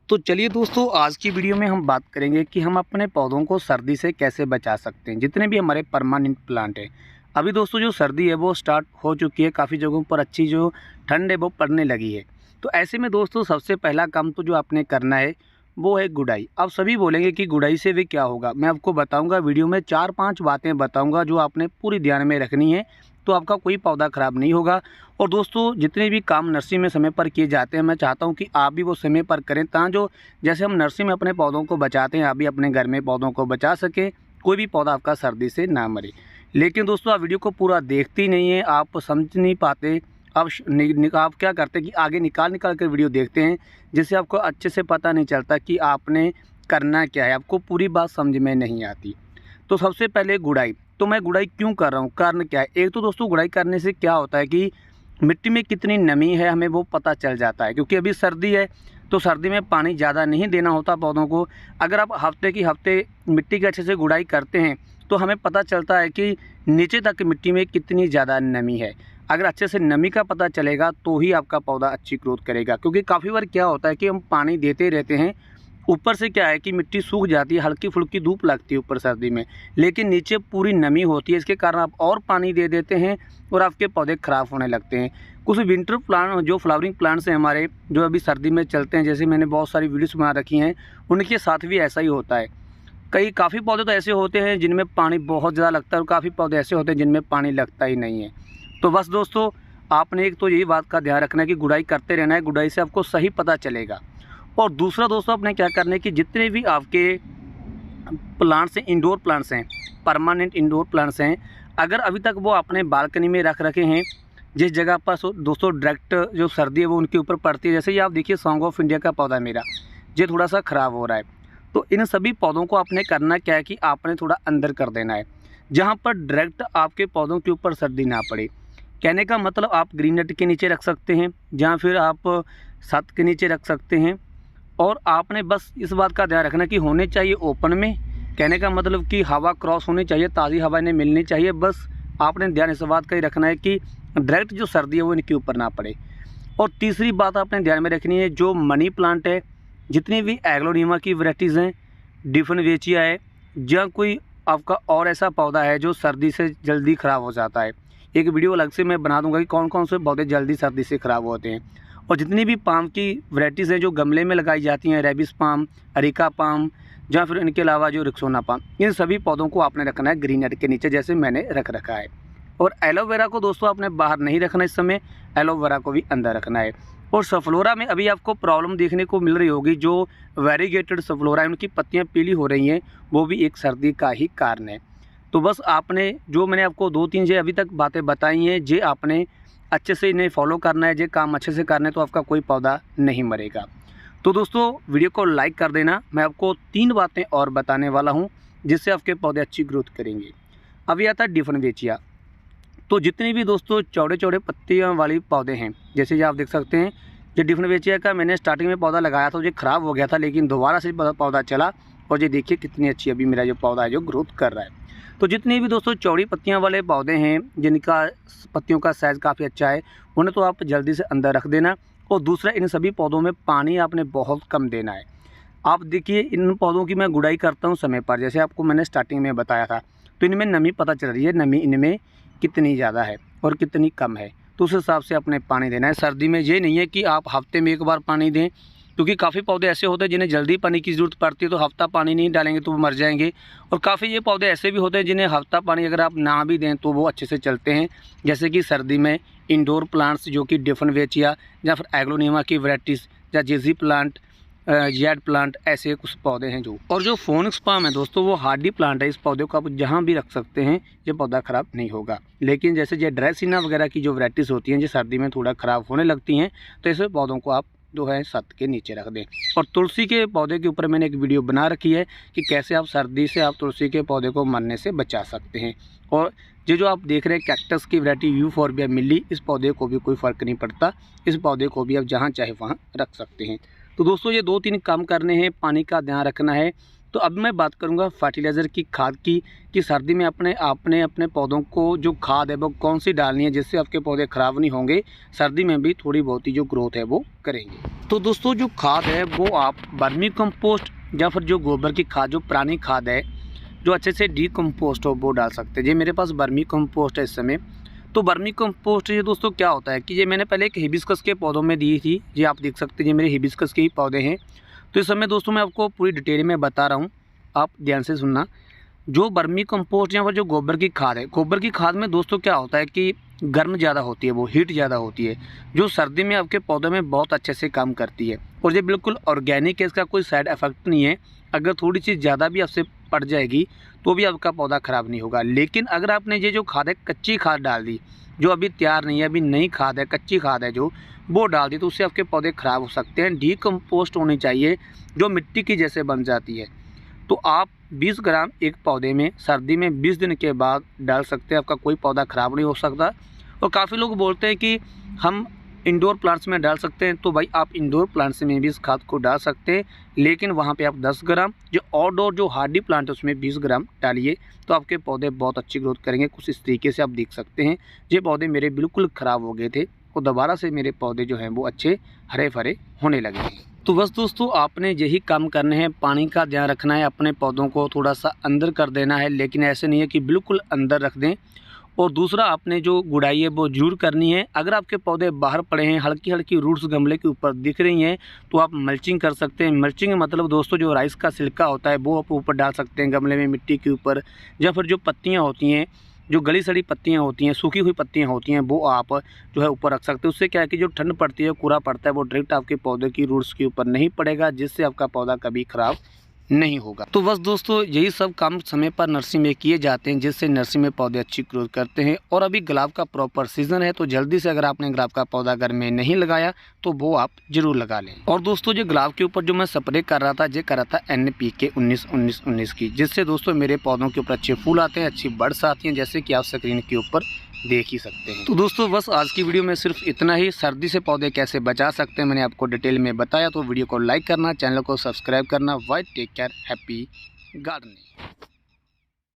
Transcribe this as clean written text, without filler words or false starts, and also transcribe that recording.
तो चलिए दोस्तों, आज की वीडियो में हम बात करेंगे कि हम अपने पौधों को सर्दी से कैसे बचा सकते हैं, जितने भी हमारे परमानेंट प्लांट हैं। अभी दोस्तों जो सर्दी है वो स्टार्ट हो चुकी है, काफ़ी जगहों पर अच्छी जो ठंड है वो पड़ने लगी है। तो ऐसे में दोस्तों सबसे पहला काम तो जो आपने करना है वो है गुड़ाई। अब सभी बोलेंगे कि गुड़ाई से भी क्या होगा, मैं आपको बताऊँगा वीडियो में 4-5 बातें बताऊँगा जो आपने पूरी ध्यान में रखनी है, तो आपका कोई पौधा ख़राब नहीं होगा। और दोस्तों जितने भी काम नर्सरी में समय पर किए जाते हैं, मैं चाहता हूं कि आप भी वो समय पर करें, ताकि जो जैसे हम नर्सरी में अपने पौधों को बचाते हैं, आप भी अपने घर में पौधों को बचा सकें, कोई भी पौधा आपका सर्दी से ना मरे। लेकिन दोस्तों आप वीडियो को पूरा देखते ही नहीं हैं, आप समझ नहीं पाते। आप क्या करते हैं कि आगे निकाल कर वीडियो देखते हैं, जिससे आपको अच्छे से पता नहीं चलता कि आपने करना क्या है, आपको पूरी बात समझ में नहीं आती। तो सबसे पहले गुड़ाई। तो मैं गुड़ाई क्यों कर रहा हूँ, कारण क्या है? एक तो दोस्तों गुड़ाई करने से क्या होता है कि मिट्टी में कितनी नमी है हमें वो पता चल जाता है, क्योंकि अभी सर्दी है तो सर्दी में पानी ज़्यादा नहीं देना होता पौधों को। अगर आप हफ्ते की हफ्ते मिट्टी की अच्छे से गुड़ाई करते हैं तो हमें पता चलता है कि नीचे तक मिट्टी में कितनी ज़्यादा नमी है। अगर अच्छे से नमी का पता चलेगा तो ही आपका पौधा अच्छी ग्रोथ करेगा, क्योंकि काफ़ी बार क्या होता है कि हम पानी देते रहते हैं, ऊपर से क्या है कि मिट्टी सूख जाती है, हल्की फुल्की धूप लगती है ऊपर सर्दी में, लेकिन नीचे पूरी नमी होती है। इसके कारण आप और पानी दे देते हैं और आपके पौधे ख़राब होने लगते हैं। कुछ विंटर प्लांट जो फ्लावरिंग प्लांट्स हैं हमारे, जो अभी सर्दी में चलते हैं, जैसे मैंने बहुत सारी वीडियोस बना रखी हैं, उनके साथ भी ऐसा ही होता है। काफ़ी पौधे तो ऐसे होते हैं जिनमें पानी बहुत ज़्यादा लगता है, और काफ़ी पौधे ऐसे होते हैं जिनमें पानी लगता ही नहीं है। तो बस दोस्तों आपने एक तो यही बात का ध्यान रखना है कि गुड़ाई करते रहना है, गुड़ाई से आपको सही पता चलेगा। और दूसरा दोस्तों आपने क्या करना है कि जितने भी आपके प्लांट्स हैं, इंडोर प्लांट्स हैं, परमानेंट इंडोर प्लांट्स हैं, अगर अभी तक वो आपने बालकनी में रख रखे हैं, जिस जगह पर दोस्तों डायरेक्ट जो सर्दी है वो उनके ऊपर पड़ती है, जैसे ये आप देखिए सॉन्ग ऑफ इंडिया का पौधा मेरा, ये थोड़ा सा ख़राब हो रहा है। तो इन सभी पौधों को आपने करना क्या है कि आपने थोड़ा अंदर कर देना है, जहाँ पर डायरेक्ट आपके पौधों के ऊपर सर्दी ना पड़े। कहने का मतलब आप ग्रीन नेट के नीचे रख सकते हैं, या फिर आप छत के नीचे रख सकते हैं। और आपने बस इस बात का ध्यान रखना कि होने चाहिए ओपन में, कहने का मतलब कि हवा क्रॉस होनी चाहिए, ताज़ी हवा इन्हें मिलनी चाहिए। बस आपने ध्यान इस बात का ही रखना है कि डायरेक्ट जो सर्दी है वो इनके ऊपर ना पड़े। और तीसरी बात आपने ध्यान में रखनी है, जो मनी प्लांट है, जितनी भी एग्लोनिमा की वैरायटीज़ हैं, डिफिनवेचिया है, या कोई आपका और ऐसा पौधा है जो सर्दी से जल्दी ख़राब हो जाता है, एक वीडियो अलग से मैं बना दूंगा कि कौन कौन से पौधे जल्दी सर्दी से ख़राब होते हैं। और जितनी भी पाम की वैरायटीज़ हैं जो गमले में लगाई जाती हैं, रेबिस पाम, अरिका पाम, या फिर इनके अलावा जो रिक्सोना पाम, इन सभी पौधों को आपने रखना है ग्रीन नेट के नीचे, जैसे मैंने रख रखा है। और एलोवेरा को दोस्तों आपने बाहर नहीं रखना इस समय, एलोवेरा को भी अंदर रखना है। और सफ्लोरा में अभी आपको प्रॉब्लम देखने को मिल रही होगी, जो वेरीगेटेड सफ्लोरा है उनकी पत्तियाँ पीली हो रही हैं, वो भी एक सर्दी का ही कारण है। तो बस आपने जो मैंने आपको 2-3 जे अभी तक बातें बताई हैं, जे आपने अच्छे से इन्हें फॉलो करना है, जे काम अच्छे से करना है, तो आपका कोई पौधा नहीं मरेगा। तो दोस्तों वीडियो को लाइक कर देना। मैं आपको 3 बातें और बताने वाला हूं, जिससे आपके पौधे अच्छी ग्रोथ करेंगे। अभी आता है डिफिनवेचिया। तो जितने भी दोस्तों चौड़े चौड़े पत्तियों वाली पौधे हैं, जैसे ये आप देख सकते हैं, ये डिफिनवेचिया का मैंने स्टार्टिंग में पौधा लगाया था, ये ख़राब हो गया था, लेकिन दोबारा से पौधा चला, और ये देखिए कितनी अच्छी अभी मेरा जो पौधा है जो ग्रोथ कर रहा है। तो जितने भी दोस्तों चौड़ी पत्तियां वाले पौधे हैं, जिनका पत्तियों का साइज़ काफ़ी अच्छा है, उन्हें तो आप जल्दी से अंदर रख देना। और दूसरा, इन सभी पौधों में पानी आपने बहुत कम देना है। आप देखिए इन पौधों की मैं गुड़ाई करता हूं समय पर, जैसे आपको मैंने स्टार्टिंग में बताया था, तो इनमें नमी पता चल रही है, नमी इनमें कितनी ज़्यादा है और कितनी कम है, तो उस हिसाब से अपने पानी देना है। सर्दी में ये नहीं है कि आप हफ्ते में एक बार पानी दें, क्योंकि काफ़ी पौधे ऐसे होते हैं जिन्हें जल्दी पानी की ज़रूरत पड़ती है, तो हफ्ता पानी नहीं डालेंगे तो वो मर जाएंगे। और काफ़ी ये पौधे ऐसे भी होते हैं जिन्हें हफ्ता पानी अगर आप ना भी दें तो वो अच्छे से चलते हैं, जैसे कि सर्दी में इंडोर प्लांट्स जो कि डिफिनवेचिया या फिर एग्लोनिमा की वैरायटीज़, या जेजी प्लांट, जेड प्लांट, ऐसे कुछ पौधे हैं जो। और जो फोनिक्स पाम है दोस्तों, वो हार्डी प्लांट है, इस पौधे को आप जहाँ भी रख सकते हैं, ये पौधा ख़राब नहीं होगा। लेकिन जैसे ये ड्रेसिना वगैरह की जो वैरायटीज़ होती हैं, जो सर्दी में थोड़ा ख़राब होने लगती हैं, तो ऐसे पौधों को आप जो है छत के नीचे रख दें। और तुलसी के पौधे के ऊपर मैंने एक वीडियो बना रखी है कि कैसे आप सर्दी से आप तुलसी के पौधे को मरने से बचा सकते हैं। और ये जो आप देख रहे हैं कैक्टस की वैरायटी यूफोर्बिया मिली, इस पौधे को भी कोई फ़र्क नहीं पड़ता, इस पौधे को भी आप जहाँ चाहे वहाँ रख सकते हैं। तो दोस्तों ये 2-3 काम करने हैं, पानी का ध्यान रखना है, तो अब मैं बात करूंगा फर्टिलाइज़र की, खाद की, कि सर्दी में आपने अपने पौधों को जो खाद है वो कौन सी डालनी है जिससे आपके पौधे ख़राब नहीं होंगे, सर्दी में भी थोड़ी बहुत ही जो ग्रोथ है वो करेंगे। तो दोस्तों जो खाद है वो आप वर्मी कंपोस्ट या फिर जो गोबर की खाद, जो पुरानी खाद है जो अच्छे से डीकम्पोस्ट हो, वो डाल सकते हैं। ये मेरे पास वर्मी कंपोस्ट है इस समय। तो वर्मी कंपोस्ट ये दोस्तों क्या होता है कि ये मैंने पहले एक हिबिस्कस के पौधों में दी थी, ये आप देख सकते हैं, ये मेरे हिबिस्कस के ही पौधे हैं। तो इस समय दोस्तों मैं आपको पूरी डिटेल में बता रहा हूँ, आप ध्यान से सुनना। जो वर्मी कंपोस्ट या फिर जो गोबर की खाद है, गोबर की खाद में दोस्तों क्या होता है कि गर्म ज़्यादा होती है, वो हीट ज़्यादा होती है, जो सर्दी में आपके पौधों में बहुत अच्छे से काम करती है। और ये बिल्कुल ऑर्गेनिक है, इसका कोई साइड इफ़ेक्ट नहीं है। अगर थोड़ी सी ज़्यादा भी आपसे पड़ जाएगी तो भी आपका पौधा ख़राब नहीं होगा। लेकिन अगर आपने ये जो खाद है कच्ची खाद डाल दी, जो अभी तैयार नहीं है, अभी नई खाद है, कच्ची खाद है जो, वो डाल दी, तो उससे आपके पौधे ख़राब हो सकते हैं। डीकम्पोस्ट होनी चाहिए जो मिट्टी की जैसे बन जाती है। तो आप 20 ग्राम एक पौधे में सर्दी में 20 दिन के बाद डाल सकते हैं, आपका कोई पौधा ख़राब नहीं हो सकता। और काफ़ी लोग बोलते हैं कि हम इंडोर प्लांट्स में डाल सकते हैं, तो भाई आप इंडोर प्लांट्स में भी इस खाद को डाल सकते हैं, लेकिन वहाँ पे आप 10 ग्राम, जो आउटडोर जो हार्डी प्लांट है उसमें 20 ग्राम डालिए, तो आपके पौधे बहुत अच्छी ग्रोथ करेंगे। कुछ इस तरीके से आप देख सकते हैं, ये पौधे मेरे बिल्कुल ख़राब हो गए थे और दोबारा से मेरे पौधे जो हैं वो अच्छे हरे भरे होने लगे हैं। तो बस दोस्तों आपने यही काम करने हैं, पानी का ध्यान रखना है, अपने पौधों को थोड़ा सा अंदर कर देना है, लेकिन ऐसे नहीं है कि बिल्कुल अंदर रख दें। और दूसरा आपने जो गुड़ाई है वो जरूर करनी है। अगर आपके पौधे बाहर पड़े हैं, हल्की हल्की रूट्स गमले के ऊपर दिख रही हैं, तो आप मल्चिंग कर सकते हैं। मल्चिंग मतलब दोस्तों जो राइस का छिलका होता है वो आप ऊपर डाल सकते हैं गमले में, मिट्टी के ऊपर। या फिर जो पत्तियाँ होती हैं, जो गली सड़ी पत्तियाँ होती हैं, सूखी हुई पत्तियाँ होती हैं, वो आप जो है ऊपर रख सकते हैं। उससे क्या है कि जो ठंड पड़ती है, कूड़ा पड़ता है, वो डायरेक्ट आपके पौधे की रूट्स के ऊपर नहीं पड़ेगा, जिससे आपका पौधा कभी ख़राब नहीं होगा। तो बस दोस्तों यही सब काम समय पर नर्सरी में किए जाते हैं, जिससे नर्सरी में पौधे अच्छी ग्रोथ करते हैं। और अभी गुलाब का प्रॉपर सीजन है, तो जल्दी से अगर आपने गुलाब का पौधा घर में नहीं लगाया तो वो आप जरूर लगा लें। और दोस्तों जो गुलाब के ऊपर जो मैं स्प्रे कर रहा था, ये कर रहा था NPK 19-19-19 की, जिससे दोस्तों मेरे पौधों के ऊपर अच्छे फूल आते हैं, अच्छी बर्ड्स आती हैं, जैसे कि आप स्क्रीन के ऊपर देख ही सकते हैं। तो दोस्तों बस आज की वीडियो में सिर्फ इतना ही। सर्दी से पौधे कैसे बचा सकते हैं मैंने आपको डिटेल में बताया। तो वीडियो को लाइक करना, चैनल को सब्सक्राइब करना। Bye, take care, happy gardening.